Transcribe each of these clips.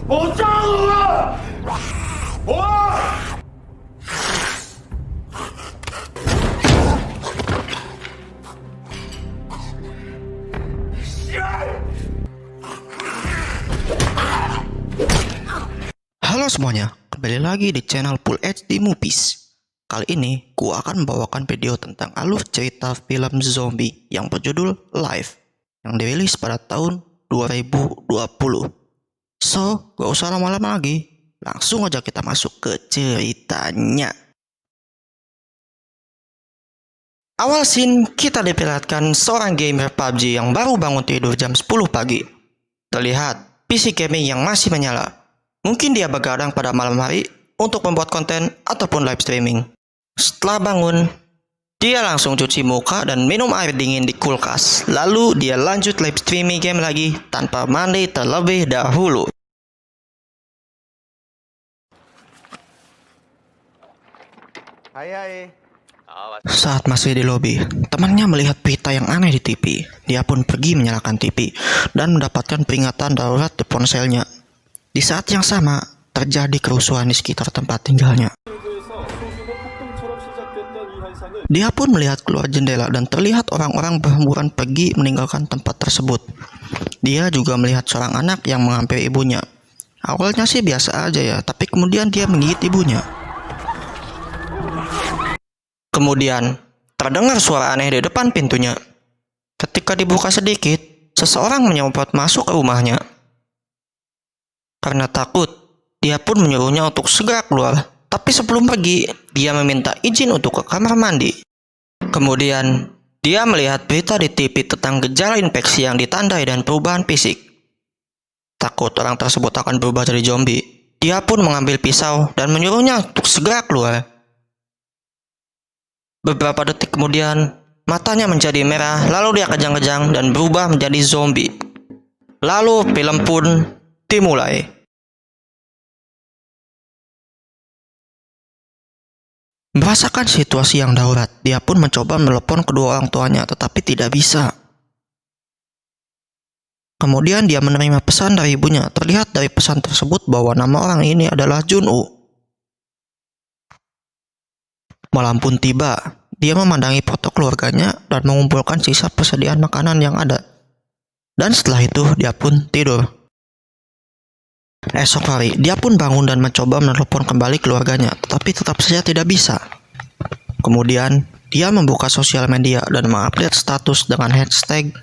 我炸了！我。Halo semuanya, kembali lagi di channel Full HD Movies. Kali ini, gua akan membawakan video tentang alur cerita film zombie yang berjudul Life, yang dirilis pada tahun 2020. So, gak usah lama-lama lagi, langsung aja kita masuk ke ceritanya. Awal scene, kita diperlihatkan seorang gamer PUBG yang baru bangun tidur jam 10 pagi. Terlihat PC gaming yang masih menyala. Mungkin dia begadang pada malam hari untuk membuat konten ataupun live streaming. Setelah bangun, dia langsung cuci muka dan minum air dingin di kulkas. Lalu dia lanjut live streaming game lagi tanpa mandi terlebih dahulu. Hai. Saat masih di lobi, temannya melihat berita yang aneh di TV. Dia pun pergi menyalakan TV dan mendapatkan peringatan darurat di ponselnya. Di saat yang sama, terjadi kerusuhan di sekitar tempat tinggalnya. Dia pun melihat keluar jendela dan terlihat orang-orang berhamburan pergi meninggalkan tempat tersebut. Dia juga melihat seorang anak yang menghampiri ibunya. Awalnya sih biasa aja ya, tapi kemudian dia menggigit ibunya. Kemudian, terdengar suara aneh di depan pintunya. Ketika dibuka sedikit, seseorang menyemprot masuk ke rumahnya. Karena takut, dia pun menyuruhnya untuk segera keluar. Tapi sebelum pergi, dia meminta izin untuk ke kamar mandi. Kemudian, dia melihat berita di TV tentang gejala infeksi yang ditandai dan perubahan fisik. Takut orang tersebut akan berubah jadi zombie, dia pun mengambil pisau dan menyuruhnya untuk segera keluar. Beberapa detik kemudian, matanya menjadi merah, lalu dia kejang-kejang dan berubah menjadi zombie. Lalu film pun dimulai. Merasakan situasi yang darurat, dia pun mencoba menelepon kedua orang tuanya, tetapi tidak bisa. Kemudian dia menerima pesan dari ibunya. Terlihat dari pesan tersebut bahwa nama orang ini adalah Jun-woo. Malam pun tiba, dia memandangi foto keluarganya dan mengumpulkan sisa persediaan makanan yang ada. Dan setelah itu, dia pun tidur. Esok hari, dia pun bangun dan mencoba menelepon kembali keluarganya, tetapi tetap saja tidak bisa. Kemudian, dia membuka sosial media dan mengupdate status dengan hashtag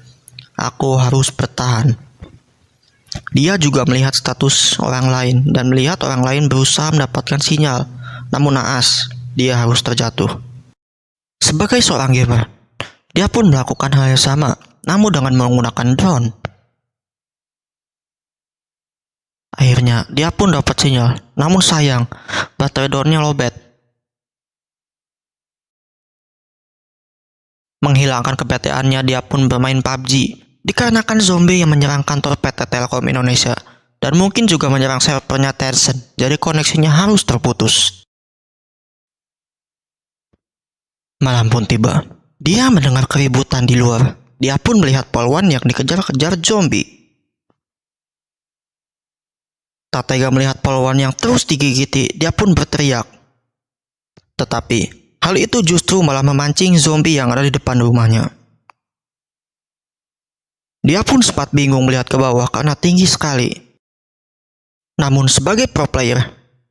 "Aku harus bertahan". Dia juga melihat status orang lain dan melihat orang lain berusaha mendapatkan sinyal, namun naas, dia harus terjatuh. Sebagai seorang gamer, dia pun melakukan hal yang sama, namun dengan menggunakan drone. Akhirnya, dia pun dapat sinyal, namun sayang, baterai drone-nya lowbat. Menghilangkan kebeteannya, dia pun bermain PUBG, dikarenakan zombie yang menyerang kantor PT Telkom Indonesia, dan mungkin juga menyerang servernya Tencent, jadi koneksinya harus terputus. Malam pun tiba. Dia mendengar keributan di luar. Dia pun melihat polwan yang dikejar-kejar zombie. Tak tega melihat polwan yang terus digigiti, dia pun berteriak. Tetapi, hal itu justru malah memancing zombie yang ada di depan rumahnya. Dia pun sempat bingung melihat ke bawah karena tinggi sekali. Namun sebagai pro player,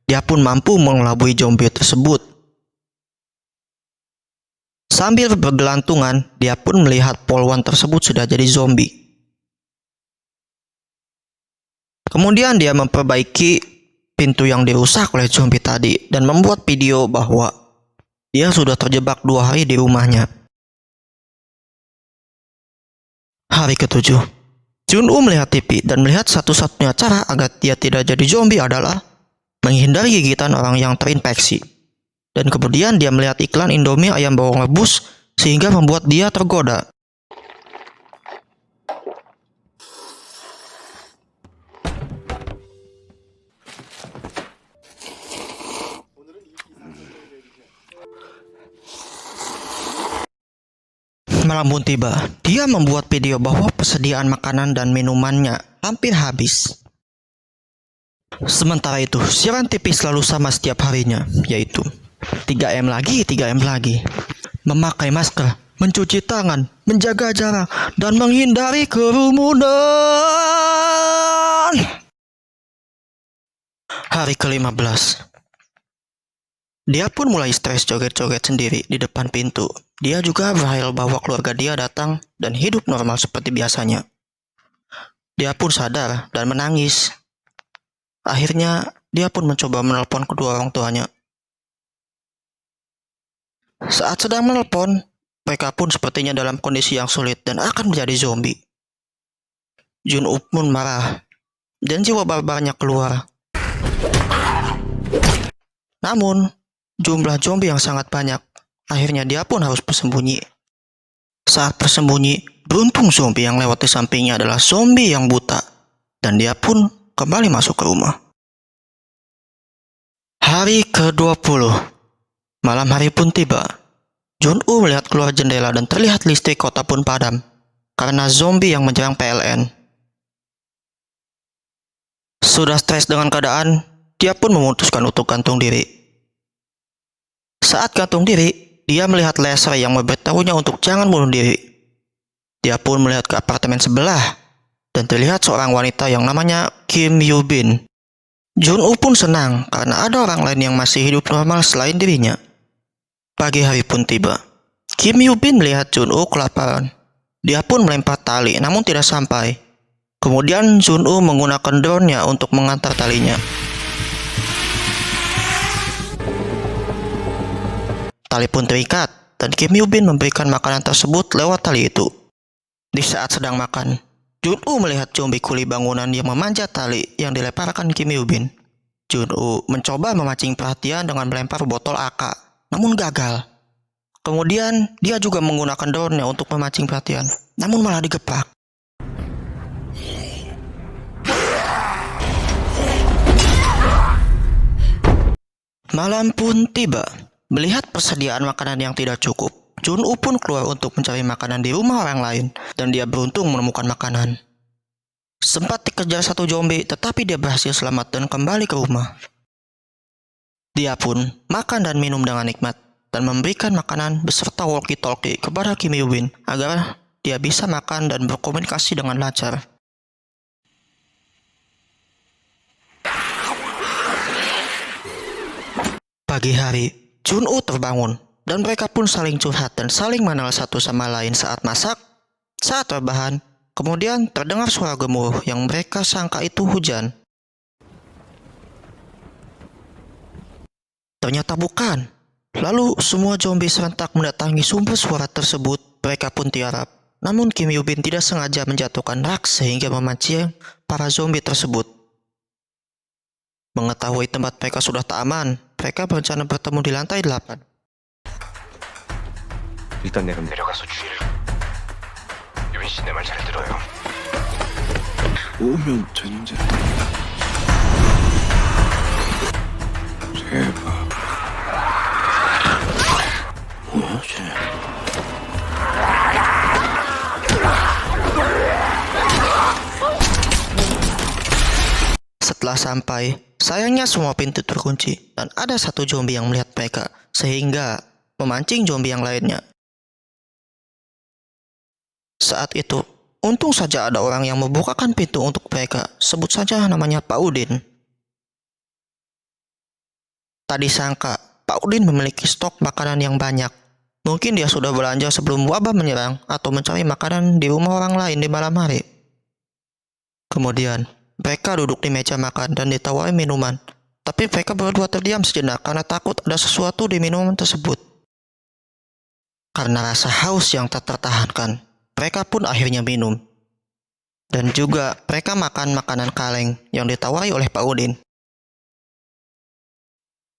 dia pun mampu mengelabui zombie tersebut. Sambil bergelantungan, dia pun melihat polwan tersebut sudah jadi zombie. Kemudian dia memperbaiki pintu yang dirusak oleh zombie tadi dan membuat video bahwa dia sudah terjebak 2 hari di rumahnya. Hari ke-7, Jun-woo melihat TV dan melihat satu-satunya cara agar dia tidak jadi zombie adalah menghindari gigitan orang yang terinfeksi. Dan kemudian dia melihat iklan Indomie ayam bawang rebus sehingga membuat dia tergoda. Malam pun tiba, dia membuat video bahwa persediaan makanan dan minumannya hampir habis. Sementara itu, siaran TV selalu sama setiap harinya, yaitu 3M lagi, 3M lagi. Memakai masker, mencuci tangan, menjaga jarak, dan menghindari kerumunan. Hari ke-15. Dia pun mulai stres joget-joget sendiri di depan pintu. Dia juga berhayal bahwa keluarga dia datang dan hidup normal seperti biasanya. Dia pun sadar dan menangis. Akhirnya, dia pun mencoba menelpon kedua orang tuanya. Saat sedang menelpon, mereka pun sepertinya dalam kondisi yang sulit dan akan menjadi zombie. Jun-woo pun marah dan jiwa barbarnya keluar. Namun, jumlah zombie yang sangat banyak. Akhirnya dia pun harus bersembunyi. Saat bersembunyi, beruntung zombie yang lewat di sampingnya adalah zombie yang buta. Dan dia pun kembali masuk ke rumah. Hari ke-20. Malam hari pun tiba. Jun-woo melihat keluar jendela dan terlihat listrik kota pun padam. Karena zombie yang menyerang PLN. Sudah stres dengan keadaan, dia pun memutuskan untuk gantung diri. Saat gantung diri, dia melihat laser yang memberitahunya untuk jangan bunuh diri. Dia pun melihat ke apartemen sebelah dan terlihat seorang wanita yang namanya Kim Yoo-bin. Jun-woo pun senang karena ada orang lain yang masih hidup normal selain dirinya. Pagi hari pun tiba. Kim Yoo-bin melihat Jun-woo kelaparan. Dia pun melempar tali namun tidak sampai. Kemudian Jun-woo menggunakan drone-nya untuk mengantar talinya. Tali pun terikat, dan Kim Yoo-bin memberikan makanan tersebut lewat tali itu. Di saat sedang makan, Jun-woo melihat zombie kuli bangunan yang memanjat tali yang dilemparkan Kim Yoo-bin. Jun-woo mencoba memancing perhatian dengan melempar botol AK, namun gagal. Kemudian, dia juga menggunakan drone-nya untuk memancing perhatian, namun malah digepak. Malam pun tiba. Melihat persediaan makanan yang tidak cukup, Jun-woo pun keluar untuk mencari makanan di rumah orang lain, dan dia beruntung menemukan makanan. Sempat dikejar satu zombie, tetapi dia berhasil selamat dan kembali ke rumah. Dia pun makan dan minum dengan nikmat, dan memberikan makanan beserta walkie-talkie kepada Kim Yoo-bin agar dia bisa makan dan berkomunikasi dengan lancar. Pagi hari, Jun-woo terbangun, dan mereka pun saling curhat dan saling mengenal satu sama lain saat masak. Saat rebahan, kemudian terdengar suara gemuruh yang mereka sangka itu hujan. Ternyata bukan. Lalu semua zombie serentak mendatangi sumber suara tersebut. Mereka pun tiarap. Namun Kim Yoo-bin tidak sengaja menjatuhkan rak sehingga memancing para zombie tersebut. Mengetahui tempat mereka sudah tak aman, mereka berencana bertemu di lantai 8. 일단 내려가서 주의를. 유빈 씨 내 말 잘 들어요. 오면 되는데. 제발. 뭐야 쟤? Setelah sampai, sayangnya semua pintu terkunci dan ada satu zombie yang melihat mereka sehingga memancing zombie yang lainnya. Saat itu, untung saja ada orang yang membukakan pintu untuk mereka. Sebut saja namanya Pak Udin. Tadi sangka Pak Udin memiliki stok makanan yang banyak. Mungkin dia sudah belanja sebelum wabah menyerang atau mencari makanan di rumah orang lain di malam hari. Kemudian, mereka duduk di meja makan dan ditawari minuman. Tapi mereka berdua terdiam sejenak karena takut ada sesuatu di minuman tersebut. Karena rasa haus yang tak tertahankan, mereka pun akhirnya minum. Dan juga mereka makan makanan kaleng yang ditawari oleh Pak Udin.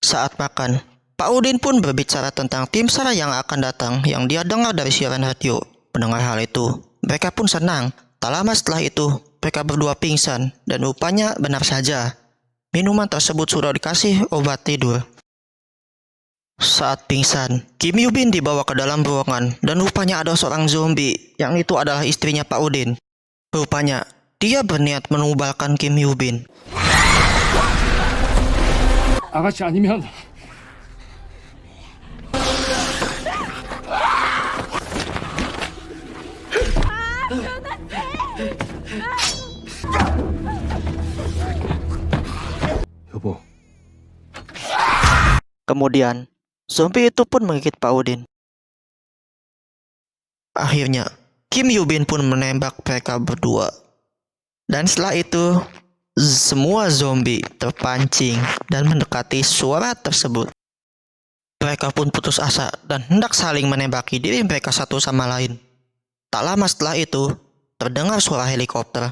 Saat makan, Pak Udin pun berbicara tentang tim SAR yang akan datang yang dia dengar dari siaran radio. Mendengar hal itu, mereka pun senang. Tak lama setelah itu, mereka berdua pingsan dan rupanya benar saja. Minuman tersebut sudah dikasih obat tidur. Saat pingsan, Kim Yoo-bin dibawa ke dalam ruangan dan rupanya ada seorang zombie yang itu adalah istrinya Pak Udin. Rupanya, dia berniat menubalkan Kim Yoo-bin. 아가씨 아니면 여보. Kemudian, zombie itu pun menggigit Pak Udin. Akhirnya, Kim Yubin pun menembak mereka berdua. Dan setelah itu, semua zombie terpancing dan mendekati suara tersebut. Mereka pun putus asa dan hendak saling menembaki diri mereka satu sama lain. Tak lama setelah itu, terdengar suara helikopter.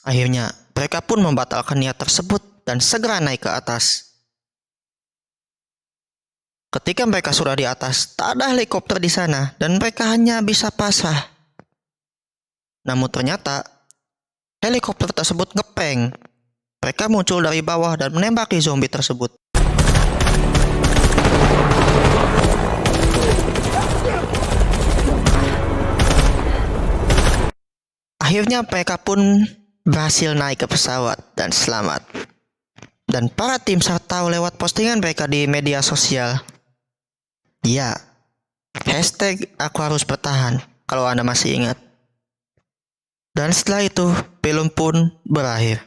Akhirnya, mereka pun membatalkan niat tersebut dan segera naik ke atas. Ketika mereka sudah di atas, tak ada helikopter di sana dan mereka hanya bisa pasrah. Namun ternyata, helikopter tersebut ngepeng. Mereka muncul dari bawah dan menembaki zombie tersebut. Akhirnya mereka pun berhasil naik ke pesawat dan selamat. Dan para tim SAR tahu lewat postingan mereka di media sosial. Ya, hashtag aku harus bertahan kalau Anda masih ingat. Dan setelah itu, film pun berakhir.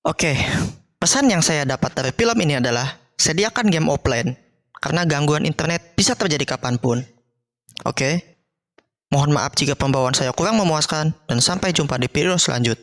Oke, pesan yang saya dapat dari film ini adalah sediakan game offline, karena gangguan internet bisa terjadi kapanpun. Oke, mohon maaf jika pembawaan saya kurang memuaskan, dan sampai jumpa di video selanjutnya.